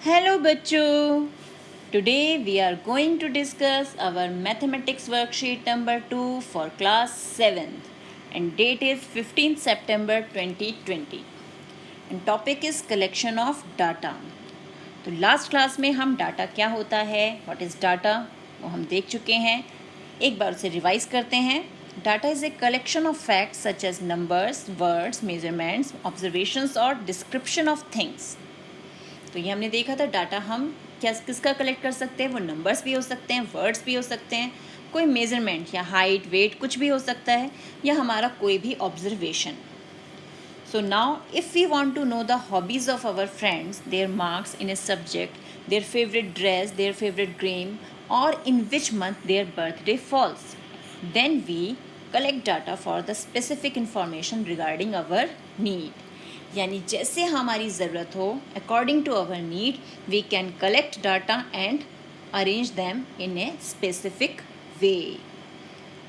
Hello बच्चों, today we are going to discuss our mathematics worksheet number 2 for class 7th and date is 15th September 2020 and topic is collection of data. तो last class में हम data क्या होता है, what is data, वो हम देख चुके हैं. एक बार उसे रिवाइज करते हैं. Data is a collection of facts such as numbers, words, measurements, observations और डिस्क्रिप्शन ऑफ थिंग्स. तो ये हमने देखा था डाटा हम क्या किसका कलेक्ट कर सकते हैं. वो नंबर्स भी हो सकते हैं, वर्ड्स भी हो सकते हैं, कोई मेजरमेंट या हाइट, वेट कुछ भी हो सकता है, या हमारा कोई भी observation. So now if we want to know the hobbies of our friends, their marks in a subject, their favorite dress, their favorite game, or in which month their birthday falls, then we collect data for the specific information regarding our need. यानी जैसे हमारी ज़रूरत हो, according to our need, we can collect data and arrange them in a specific way.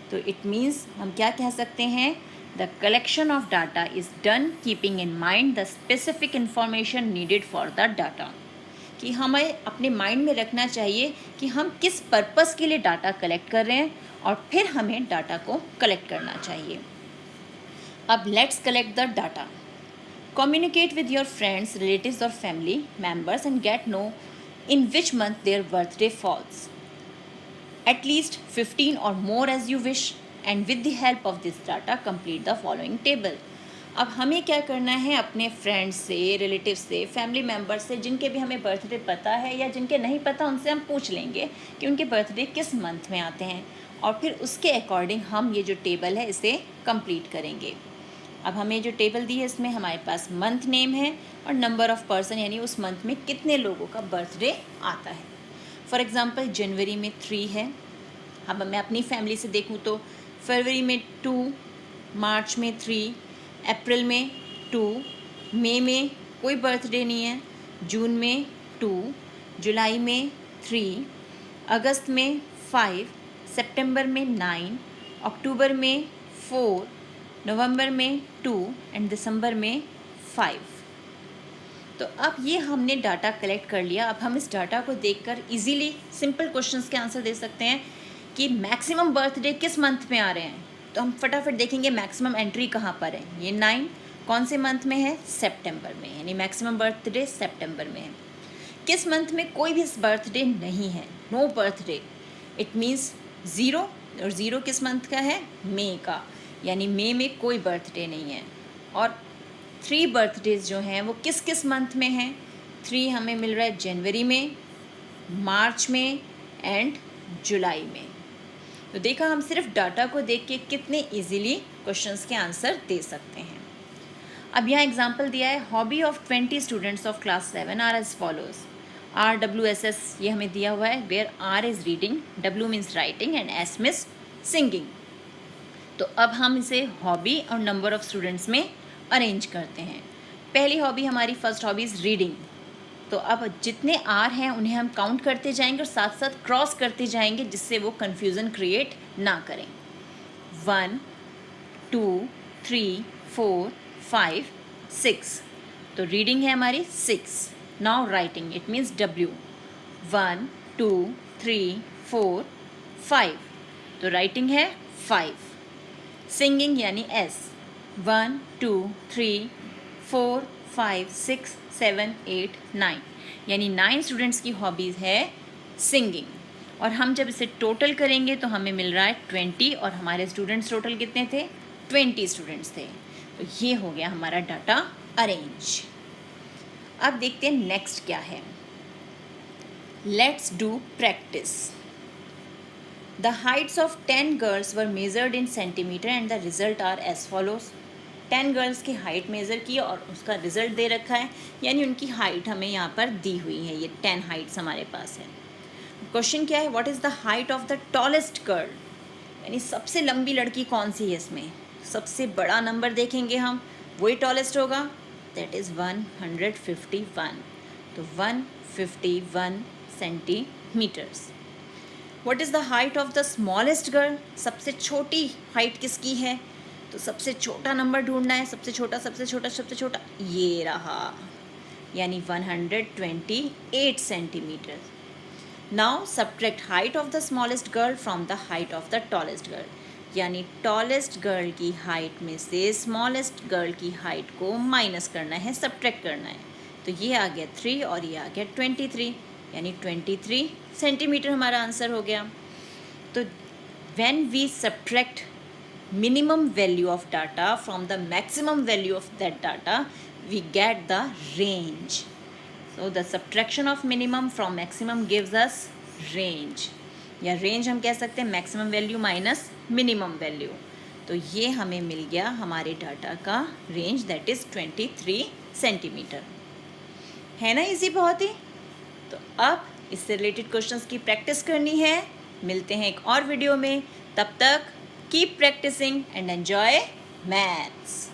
तो it means हम क्या कह सकते हैं, the collection of data is done keeping in mind the specific information needed for the data. कि हमें अपने mind में रखना चाहिए कि हम किस पर्पस के लिए डाटा कलेक्ट कर रहे हैं और फिर हमें डाटा को कलेक्ट करना चाहिए. अब let's collect the data. Communicate with your friends, relatives or family members and get know in which month their birthday falls. At least 15 or more as you wish. And with the help of this data complete the following table. अब हमें क्या करना है, अपने friends से, relative से, family members से, जिनके भी हमें बर्थडे पता है या जिनके नहीं पता उनसे हम पूछ लेंगे कि उनके बर्थडे किस मंथ में आते हैं और फिर उसके अकॉर्डिंग हम ये जो टेबल है इसे कंप्लीट करेंगे. अब हमें जो टेबल दी है इसमें हमारे पास मंथ नेम है और नंबर ऑफ़ पर्सन यानी उस मंथ में कितने लोगों का बर्थडे आता है. फॉर एग्ज़ाम्पल जनवरी में 3 है. अब मैं अपनी फैमिली से देखूँ तो फरवरी में 2, मार्च में 3, अप्रैल में 2, मई में कोई बर्थडे नहीं है, जून में 2, जुलाई में 3, अगस्त में 5, सितंबर में 9, अक्टूबर में 4, नवंबर में 2 एंड दिसंबर में 5. तो अब ये हमने डाटा कलेक्ट कर लिया. अब हम इस डाटा को देखकर इजीली सिंपल क्वेश्चंस के आंसर दे सकते हैं कि मैक्सिमम बर्थडे किस मंथ में आ रहे हैं. तो हम फटाफट देखेंगे मैक्सिमम एंट्री कहाँ पर है. ये 9 कौन से मंथ में है, सितंबर में, यानी मैक्सिमम बर्थडे सितंबर में है. किस मंथ में कोई भी बर्थडे नहीं है, नो बर्थडे, इट मीन्स 0. और 0 किस मंथ का है, मई का, यानी मई में कोई बर्थडे नहीं है. और 3 बर्थडेज जो हैं वो किस किस मंथ में हैं. 3 हमें मिल रहा है जनवरी में, मार्च में एंड जुलाई में. तो देखा हम सिर्फ डाटा को देख के कितने इजीली क्वेश्चंस के आंसर दे सकते हैं. अब यहाँ एग्जांपल दिया है, hobby of 20 students of class 7 are as follows. RWSS ये हमें दिया हुआ है, where R is reading, W means writing and S means singing. तो अब हम इसे हॉबी और नंबर ऑफ़ स्टूडेंट्स में अरेंज करते हैं. पहली हॉबी हमारी फर्स्ट हॉबी इज़ रीडिंग. तो अब जितने आर हैं उन्हें हम काउंट करते जाएंगे और साथ साथ क्रॉस करते जाएंगे जिससे वो कन्फ्यूज़न क्रिएट ना करें. 1, 2, 3, 4, 5, 6. तो रीडिंग है हमारी 6. Now writing, it means W. 1, 2, 3, 4, 5. तो राइटिंग है 5. सिंगिंग यानी S. 1, 2, 3, 4, 5, 6, 7, 8, 9, यानी 9 स्टूडेंट्स की हॉबीज़ है सिंगिंग. और हम जब इसे टोटल करेंगे तो हमें मिल रहा है 20 और हमारे स्टूडेंट्स टोटल कितने थे, 20 स्टूडेंट्स थे. तो ये हो गया हमारा डाटा अरेंज. अब देखते हैं नेक्स्ट क्या है. Let's do practice. The heights of 10 girls were measured in centimetre and the result are as follows. 10 girls की हाइट मेज़र की और उसका रिज़ल्ट दे रखा है, यानी उनकी हाइट हमें यहाँ पर दी हुई है. ये 10 हाइट्स हमारे पास है. क्वेश्चन क्या है, what is the height of the tallest girl, यानी सबसे लंबी लड़की कौन सी है इसमें. सबसे बड़ा नंबर देखेंगे हम, वही टॉलेस्ट होगा, दैट इज़ 151. तो 151 centimetres. What is the height of the smallest girl, सबसे छोटी हाइट किसकी है. तो सबसे छोटा नंबर ढूंढना है, सबसे छोटा, ये रहा यानी 128 centimetre. Now subtract height of the smallest girl from the height of the tallest girl, यानी टॉलेस्ट गर्ल की हाइट में से स्मॉलेस्ट गर्ल की हाइट को माइनस करना है, सब्ट्रैक्ट करना है। तो ये आ गया 3 और ये आ गया 23, यानी 23 सेंटीमीटर हमारा आंसर हो गया। तो when we subtract minimum value of data from the maximum value of that data, we get the range. So the subtraction of minimum from maximum gives us range, या range हम कह सकते हैं maximum value minus minimum value। तो ये हमें मिल गया हमारे डाटा का रेंज, दैट इज़ 23 सेंटीमीटर। है ना इजी बहुत ही। तो अब इससे रिलेटेड क्वेश्चंस की प्रैक्टिस करनी है। मिलते हैं एक और वीडियो में, तब तक keep practicing and enjoy maths.